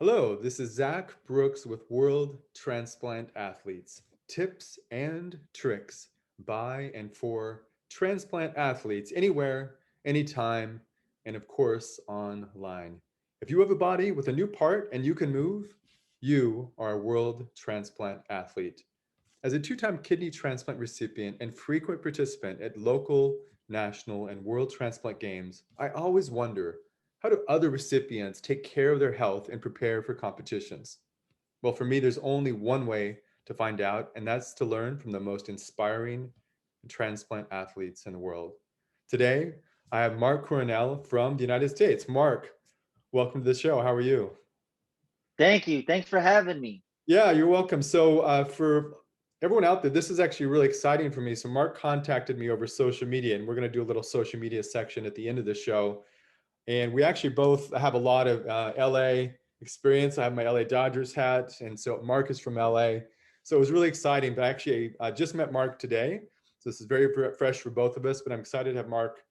Hello, this is Zach Brooks with World Transplant Athletes. Tips and tricks by and for transplant athletes anywhere, anytime, and of course online. If you have a body with a new part and you can move, you are a World Transplant Athlete. As a two-time kidney transplant recipient and frequent participant at local, national, and world transplant games, I always wonder, how do other recipients take care of their health and prepare for competitions? Well, for me, there's only one way to find out, and that's to learn from the most inspiring transplant athletes in the world. Today, I have Marc Coronel from the United States. Marc, welcome to the show. How are you? Thank you. Thanks for having me. Yeah, you're welcome. So, for everyone out there, this is actually really exciting for me. So, Marc contacted me over social media, and we're going to do a little social media section at the end of the show. And we actually both have a lot of LA experience. I have my LA Dodgers hat, and so Marc is from LA. So it was really exciting. But actually, I just met Marc today. So this is very fresh for both of us, but I'm excited to have Marc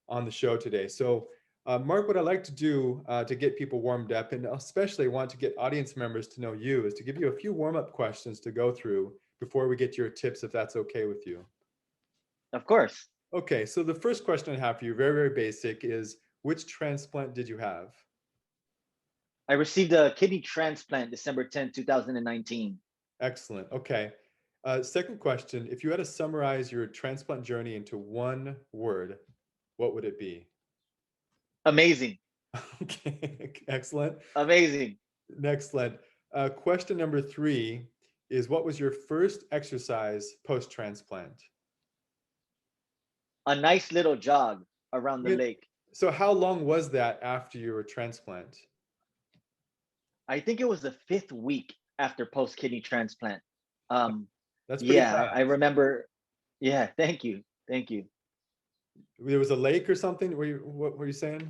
on the show today. So, Marc, what I like to do to get people warmed up, and especially want to get audience members to know you, is to give you a few warm-up questions to go through before we get to your tips, if that's okay with you. Of course. Okay, so the first question I have for you, very, very basic, is which transplant did you have? I received a kidney transplant December 10th, 2019. Excellent. Okay. Second question, if you had to summarize your transplant journey into one word, what would it be? Amazing. Okay, excellent. Amazing. Excellent. Question number three is what was your first exercise post-transplant? A nice little jog around the Wait, lake. so how long was that after your transplant? I think it was the fifth week after post kidney transplant. Um, That's pretty yeah, I fast. remember. Yeah, thank you. Thank you. There was a lake or something? What were you saying?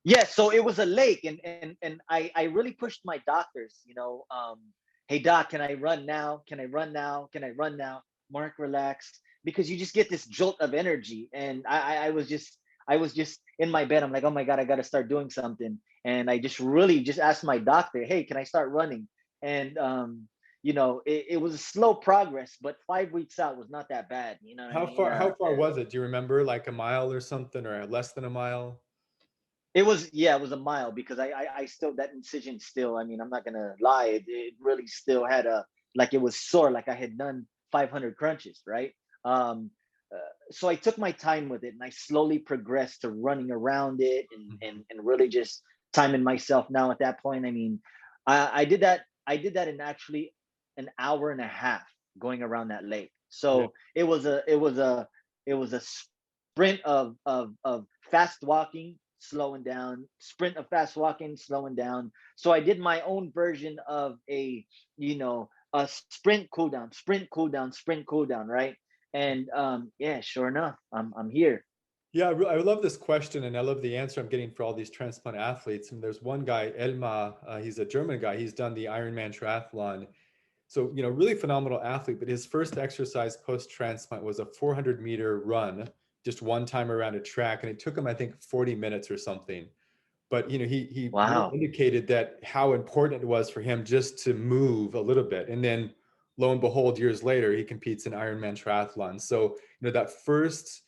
Yeah, so it was a lake, and I really pushed my doctors, hey doc, can I run now? Can I run now? Can I run now? Mark, relax, because you just get this jolt of energy, and I was just in my bed. I'm like, oh my god, I got to start doing something, and I just really just asked my doctor, hey, can I start running? And it was a slow progress, but 5 weeks out was not that bad. You know what I How mean? far how far was it? Do you remember, like a mile or something, or less than a mile? It was, yeah, it was a mile because I still, that incision still, I mean, I'm not gonna lie, it really still had a, like, it was sore, like I had done 500 crunches, right? Um, uh, so I took my time with it and I slowly progressed to running around it and Mhm. really just timing myself. Now at that point, I mean, I did that in actually an hour and a half going around that lake. Yeah. So it was a sprint of fast walking, slowing down, sprint of fast walking, slowing down. So I did my own version of a sprint cool down, sprint cool down, sprint cool down, right? And yeah, sure enough, I'm here. Yeah, I love this question, and I love the answer I'm getting for all these transplant athletes. And there's one guy, Elma, he's a German guy. He's done the Ironman triathlon. So, really phenomenal athlete, but his first exercise post-transplant was a 400-meter run, just one time around a track. And it took him, I think, 40 minutes or something. But he really Wow. indicated that how important it was for him just to move a little bit. And then lo and behold, years later, he competes in Ironman triathlon. So, that first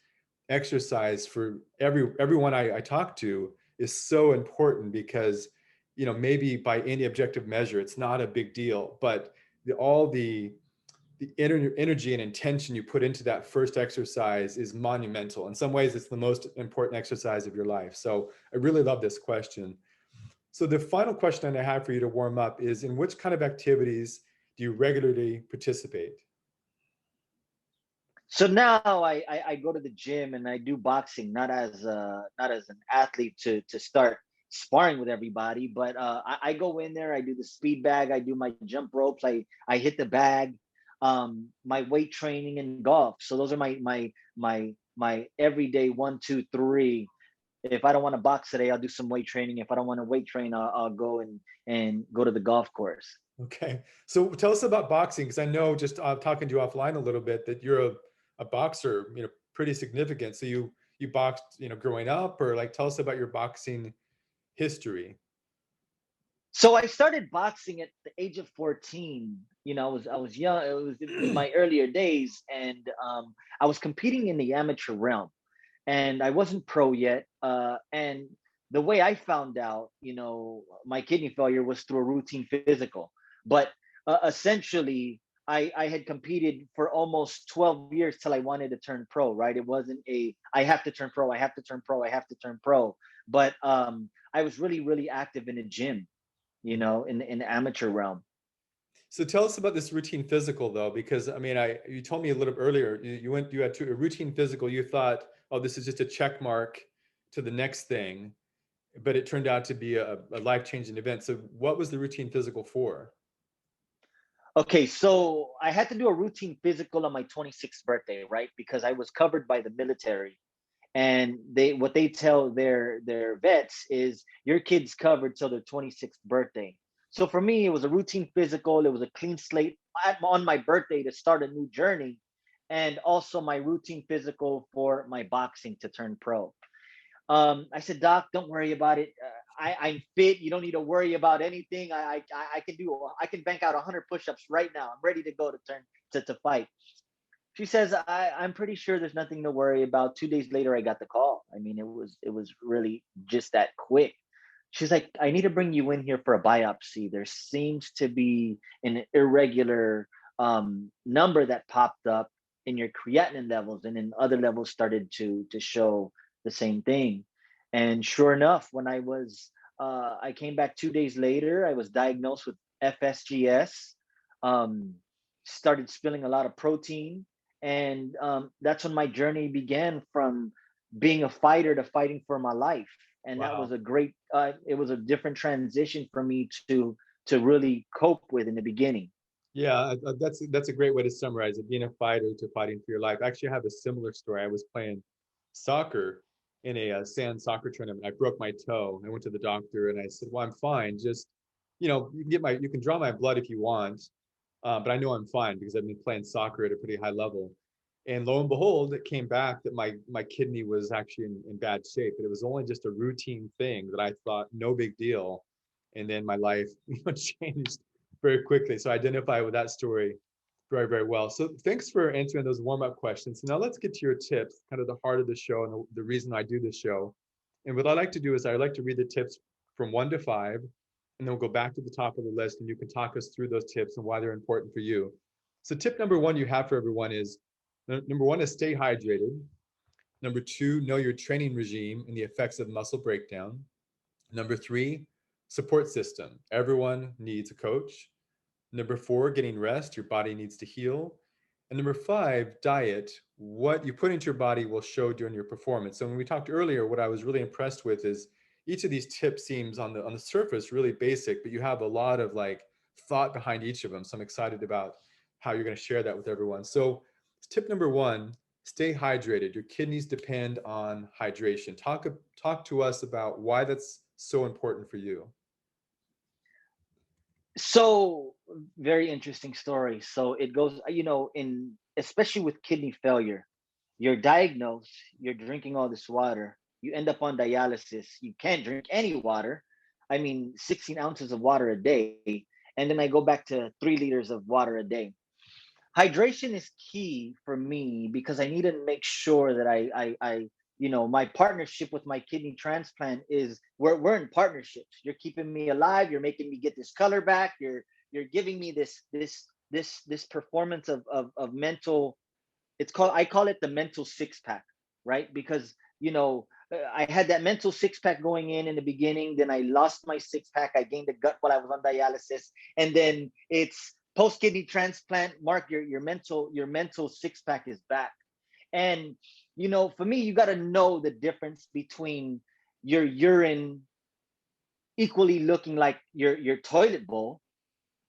exercise for everyone I talk to is so important because, maybe by any objective measure, it's not a big deal, but all the energy and intention you put into that first exercise is monumental. In some ways, it's the most important exercise of your life. So I really love this question. So the final question I have for you to warm up is, in which kind of activities do you regularly participate? So now I go to the gym and I do boxing, not as an athlete to start sparring with everybody, but I go in there, I do the speed bag, I do my jump ropes, I hit the bag, my weight training and golf. So those are my everyday one, two, three. If I don't want to box today, I'll do some weight training. If I don't want to weight train, I'll go and go to the golf course. Okay. So tell us about boxing, because I know, just talking to you offline a little bit, that you're a boxer, pretty significant. So you boxed, growing up, or like tell us about your boxing history. So I started boxing at the age of 14. I was young. It was in my earlier days, and I was competing in the amateur realm, and I wasn't pro yet. And the way I found out, my kidney failure was through a routine physical. But essentially, I had competed for almost 12 years till I wanted to turn pro. Right? It wasn't a I have to turn pro. I have to turn pro. I have to turn pro. But I was really, really active in the gym, in the amateur realm. So tell us about this routine physical though, because I mean, you told me a little earlier, you had to a routine physical. You thought, oh, this is just a check mark to the next thing, but it turned out to be a life-changing event. So what was the routine physical for? Okay, so I had to do a routine physical on my 26th birthday, right? Because I was covered by the military, and what they tell their vets is your kid's covered till their 26th birthday. So for me, it was a routine physical. It was a clean slate on my birthday to start a new journey, and also my routine physical for my boxing to turn pro. I said, Doc, don't worry about it. I'm fit. You don't need to worry about anything. I can bank out 100 push-ups right now. I'm ready to go to turn to fight. She says, I'm pretty sure there's nothing to worry about. 2 days later, I got the call. I mean, it was really just that quick. She's like, I need to bring you in here for a biopsy. There seems to be an irregular number that popped up in your creatinine levels, and then other levels started to show the same thing. And sure enough, I came back 2 days later. I was diagnosed with FSGS. Um, Started spilling a lot of protein, and that's when my journey began, from being a fighter to fighting for my life. And that Wow. was a great it was a different transition for me to really cope with in the beginning. Yeah, that's a great way to summarize it. Being a fighter to fighting for your life. Actually, I have a similar story. I was playing soccer in a sand soccer tournament. I broke my toe. I went to the doctor and I said, "Well, I'm fine. Just, you can draw my blood if you want, but I know I'm fine because I've been playing soccer at a pretty high level." And lo and behold, it came back that my kidney was actually in bad shape. But it was only just a routine thing that I thought no big deal, and then my life changed very quickly. So I identify with that story very, very well. So thanks for answering those warm-up questions. Now let's get to your tips, kind of the heart of the show and the reason I do this show. And what I like to do is I like to read the tips from 1 to 5, and then we'll go back to the top of the list and you can talk us through those tips and why they're important for you. So tip number one you have for everyone is, number one is stay hydrated. Number two, know your training regime and the effects of muscle breakdown. Number three, support system. Everyone needs a coach. Number four, getting rest. Your body needs to heal. And number five, diet. What you put into your body will show during your performance. So when we talked earlier, what I was really impressed with is each of these tips seems on the surface really basic, but you have a lot of like thought behind each of them. So I'm excited about how you're going to share that with everyone. So tip number one, stay hydrated. Your kidneys depend on hydration. Talk to us about why that's so important for you. So, very interesting story. So it goes, in especially with kidney failure, you're diagnosed, you're drinking all this water, you end up on dialysis, you can't drink any water. I mean, 16 ounces of water a day. And then I go back to 3 liters of water a day. Hydration is key for me because I need to make sure that my partnership with my kidney transplant is, we're in partnerships. You're keeping me alive. You're making me get this color back. You're giving me this performance of mental. I call it the mental six pack, right? Because I had that mental six pack going in the beginning. Then I lost my six pack. I gained a gut while I was on dialysis, and then it's post kidney transplant. Mark, your mental six pack is back. And for me, you got to know the difference between your urine equally looking like your toilet bowl,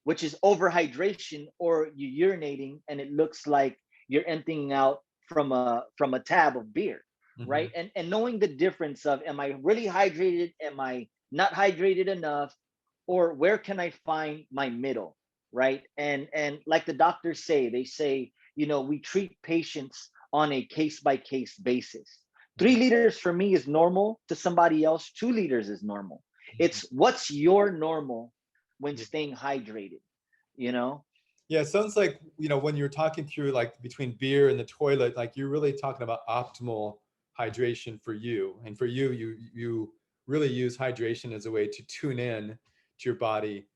which is overhydration, or you're urinating and it looks like you're emptying out from a tab of beer, right? Mhm. And knowing the difference of, am I really hydrated, am I not hydrated enough, or where can I find my middle, right? And like the doctors say, they say, we treat patients on a case by case basis. 3 liters for me is normal, to somebody else 2 liters is normal. It's what's your normal when staying hydrated, you know? Yeah, it sounds like, when you're talking through like between beer and the toilet, like you're really talking about optimal hydration for you. And for you, you really use hydration as a way to tune in to your body,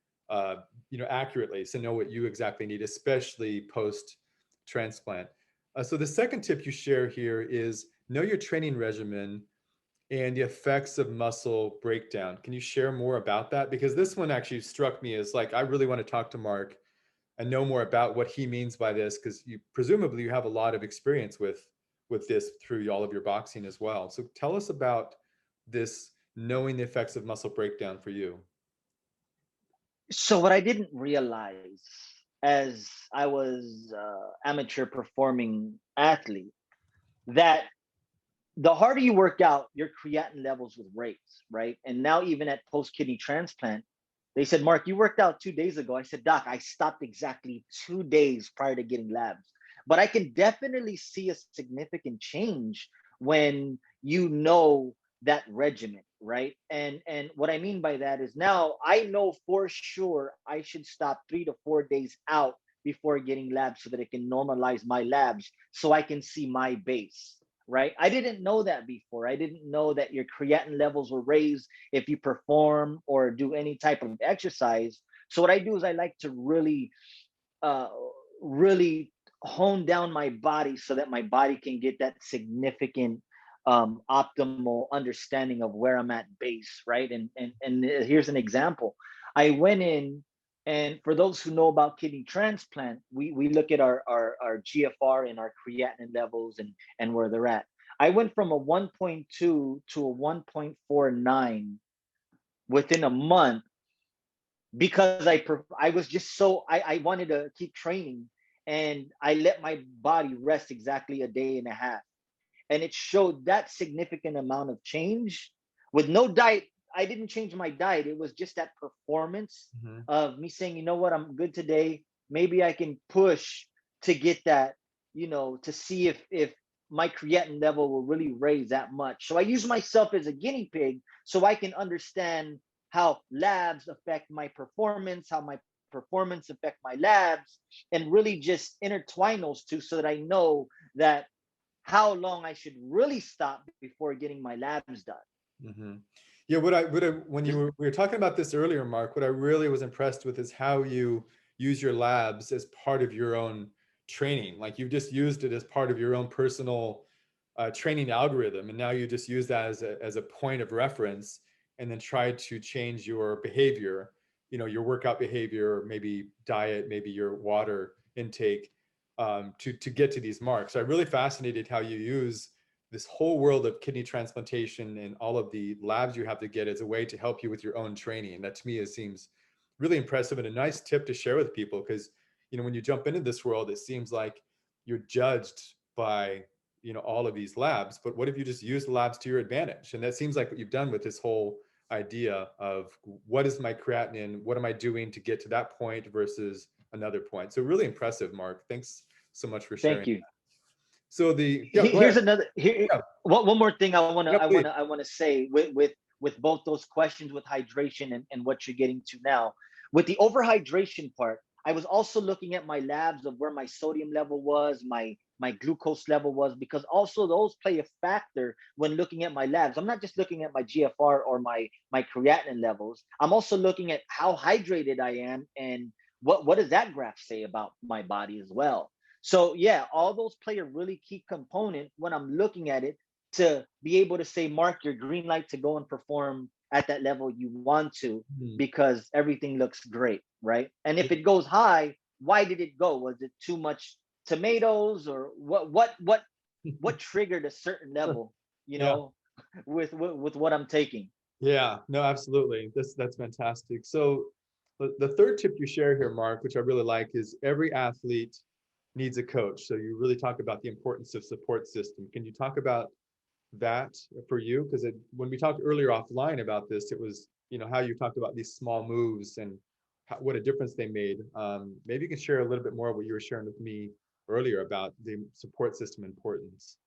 accurately. So know what you exactly need, especially post transplant. So the second tip you share here is know your training regimen and the effects of muscle breakdown. Can you share more about that? Because this one actually struck me as like, I really want to talk to Marc and know more about what he means by this, because you presumably you have a lot of experience with this through all of your boxing as well. So tell us about this knowing the effects of muscle breakdown for you. So what I didn't realize as I was amateur performing athlete, that the harder you work out, your creatinine levels would raise, right? And now even at post kidney transplant, they said, Marc, you worked out 2 days ago. I said, Doc, I stopped exactly 2 days prior to getting labs. But I can definitely see a significant change when you know that regimen, right? And what I mean by that is now I know for sure I should stop 3 to 4 days out before getting labs so that it can normalize my labs so I can see my base, right? I didn't know that before. I didn't know that your creatinine levels were raised if you perform or do any type of exercise. So what I do is I like to uh, really hone down my body so that my body can get that significant optimal understanding of where I'm at base, right? And here's an example. I went in, and for those who know about kidney transplant, we look at our GFR and our creatinine levels and where they're at. I went from a 1.2 to a 1.49 within a month because I was just so I wanted to keep training, and I let my body rest exactly a day and a half, and it showed that significant amount of change with no diet. I didn't change my diet. It was just that performance Mm-hmm. of me saying, you know what, I'm good today. Maybe I can push to get that, to see if my creatinine level will really raise that much. So I use myself as a guinea pig so I can understand how labs affect my performance, how my performance affect my labs, and really just intertwine those two so that I know that how long I should really stop before getting my labs done. Mm-hmm. Yeah, when we were talking about this earlier, Marc, what I really was impressed with is how you use your labs as part of your own training. Like you've just used it as part of your own personal training algorithm, and now you just use that as a point of reference, and then try to change your behavior, your workout behavior, maybe diet, maybe your water intake, to get to these marks. So I'm really fascinated how you use this whole world of kidney transplantation and all of the labs you have to get as a way to help you with your own training. And that to me seems really impressive and a nice tip to share with people, because when you jump into this world, it seems like you're judged by all of these labs. But what if you just use the labs to your advantage? And that seems like what you've done with this whole idea of what is my creatinine, what am I doing to get to that point versus another point. So really impressive, Marc. Thanks so much for sharing. Thank you. So go ahead. Here's another here. Yeah, One more thing I wanna yeah, I please. wanna I wanna say with both those questions with hydration and what you're getting to now. With the overhydration part, I was also looking at my labs of where my sodium level was, my glucose level was, because also those play a factor when looking at my labs. I'm not just looking at my GFR or my creatinine levels. I'm also looking at how hydrated I am and what does that graph say about my body as well. So yeah, all those play a really key component when I'm looking at it to be able to say, Marc, your green light to go and perform at that level you want to, Mhm. because everything looks great, right? And if it goes high, why did it go? Was it too much tomatoes, or what triggered a certain level, you Yeah, know, with what I'm taking? yeah, no, absolutely. That's fantastic. So the third tip you share here, Marc, which I really like, is every athlete needs a coach. So you really talk about the importance of support system. Can you talk about that for you? Because when we talked earlier offline about this, it was how you talked about these small moves and what a difference they made. Maybe you can share a little bit more of what you were sharing with me earlier about the support system importance.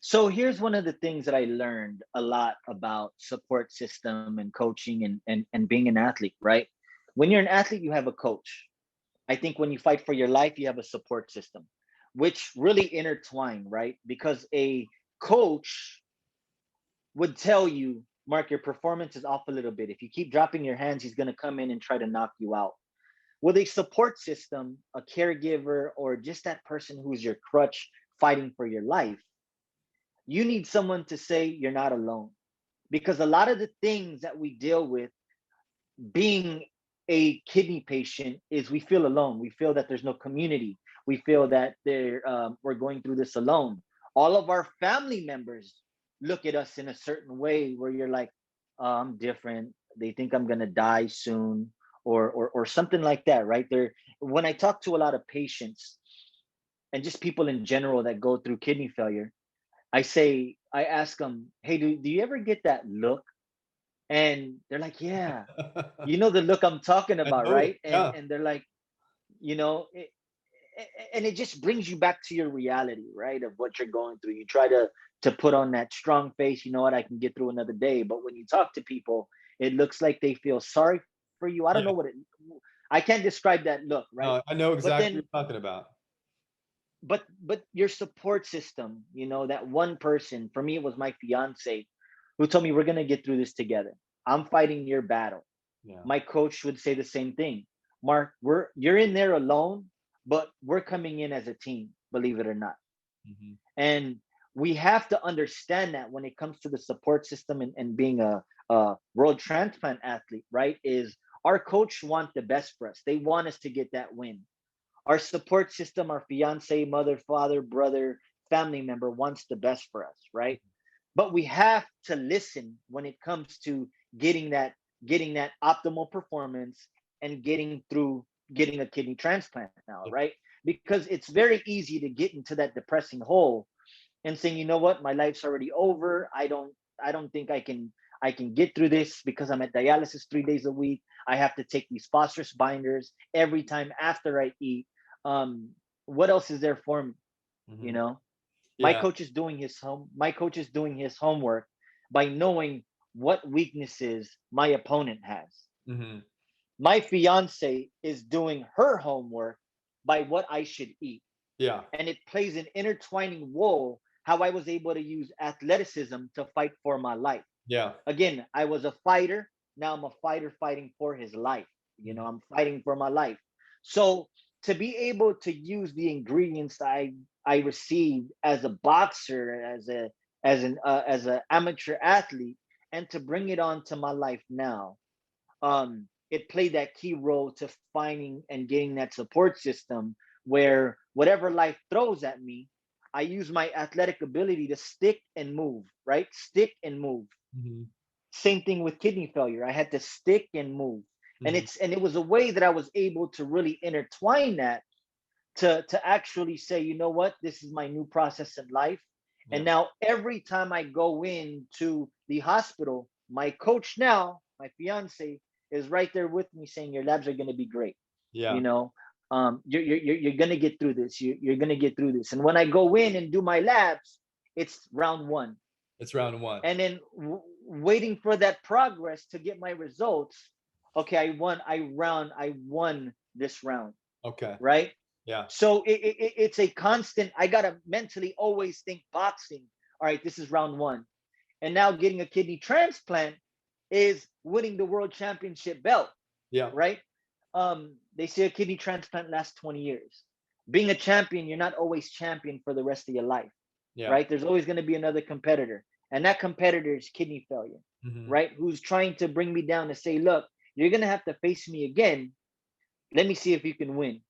So here's one of the things that I learned a lot about support system and coaching and being an athlete, right? When you're an athlete, you have a coach. I think when you fight for your life, you have a support system, which really intertwine, right? Because a coach would tell you, Mark, your performance is off a little bit. If you keep dropping your hands, he's going to come in and try to knock you out. With a support system, a caregiver, or just that person who's your crutch fighting for your life, you need someone to say you're not alone. Because a lot of the things that we deal with being a kidney patient is we feel alone. We feel that there's no community. We feel that we're going through this alone. All of our family members look at us in a certain way where you're like, I'm different. They think I'm gonna die soon, or something like that, right? There. When I talk to a lot of patients and just people in general that go through kidney failure, I ask them, hey, do you ever get that look? And they're like, yeah, I you know the look I'm talking about, know. right? Yeah. And they're like, you know, and it just brings you back to your reality, right? Of what you're going through. You try to put on that strong face, you know what, I can get through another day. But when you talk to people, it looks like they feel sorry for you. I don't know what Yeah. it I can't describe that look, right? No, I know But exactly then what you're talking about. but your support system, you know, that one person, for me it was my fiance, who told me we're gonna get through this together. I'm fighting your battle. Yeah. My coach would say the same thing. Mark, you're in there alone, but we're coming in as a team, believe it or not. Hmm. And we have to understand that when it comes to the support system and being a world transplant athlete, right? Is our coach want the best for us. They want us to get that win. Our support system, our fiance, mother, father, brother, family member wants the best for us, right? But we have to listen when it comes to getting that getting that optimal performance and getting a kidney transplant now, Yeah. right? Because it's very easy to get into that depressing hole and saying, you know what, my life's already over. I don't think I can get through this because I'm at dialysis 3 days a week. I have to take these phosphorus binders every time after I eat. um what else is there for me, you Hmm. know? Yeah. My coach is doing his homework by knowing what weaknesses my opponent has. Hmm. My fiance is doing her homework by what I should eat. Yeah. And it plays an intertwining role how I was able to use athleticism to fight for my life. Yeah. Again, I was a fighter. Now I'm a fighter fighting for his life. You know, Mhm. I'm fighting for my life. So to be able to use the ingredients I received as a boxer, as an amateur athlete, and to bring it on to my life now, it played that key role to finding and getting that support system where whatever life throws at me, I use my athletic ability to stick and move, right? Stick and move. Mhm. Same thing with kidney failure. I had to stick and move. Mhm. And it was a way that I was able to really intertwine that to actually say, you know what, this is my new process in life. And Yeah. now every time I go into the hospital, my coach now, my fiance, is right there with me saying your labs are going to be great. Yeah. You know, you're going to get through this. You're going to get through this. And when I go in and do my labs, it's round one. It's round one. And then waiting for that progress to get my results. Okay, I won this round, Okay. right? Yeah. So it's a constant. I gotta mentally always think boxing. All right, this is round one, and now getting a kidney transplant is winning the world championship belt, Yeah. right? They say a kidney transplant lasts 20 years. Being a champion, you're not always champion for the rest of your life, Yeah. right? There's always going to be another competitor, and that competitor is kidney failure, Mhm. right? Who's trying to bring me down to say, look, you're going to have to face me again. Let me see if you can win.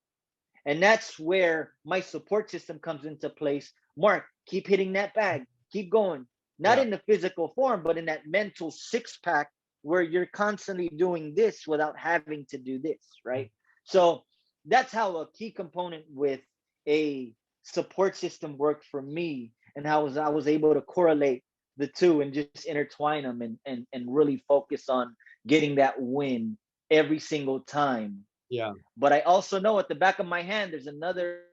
And that's where my support system comes into place. Mark, keep hitting that bag, keep going. Not Yeah. in the physical form, but in that mental six pack where you're constantly doing this without having to do this, right? Mm. So that's how a key component with a support system worked for me, and how I was able to correlate the two and just intertwine them and really focus on getting that win every single time. Yeah. But I also know at the back of my hand, there's another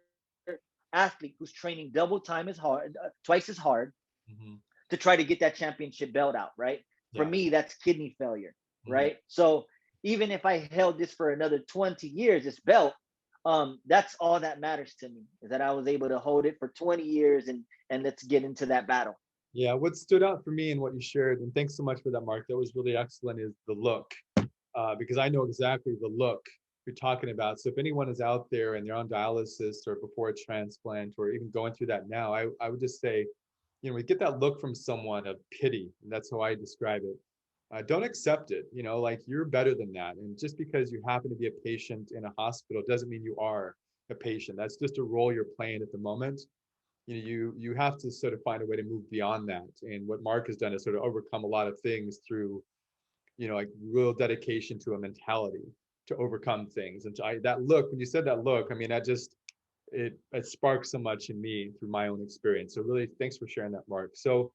athlete who's training double time as hard, twice as hard. Hmm. to try to get that championship belt out, right? For Yeah. me, that's kidney failure, Hmm. right? So even if I held this for another 20 years, this belt, that's all that matters to me, is that I was able to hold it for 20 years, and let's get into that battle. Yeah. What stood out for me and what you shared, and thanks so much for that, Mark. That was really excellent. Is the look, because I know exactly the look you're talking about. So if anyone is out there and they're on dialysis or before a transplant or even going through that now, I would just say, we get that look from someone of pity, and that's how I describe it. Don't accept it. Like you're better than that. And just because you happen to be a patient in a hospital doesn't mean you are a patient. That's just a role you're playing at the moment. You have to sort of find a way to move beyond that. And what Mark has done is sort of overcome a lot of things through like real dedication to a mentality to overcome things. And so that look, when you said that look, I mean, that just it sparks so much in me through my own experience. So really, thanks for sharing that, Mark. So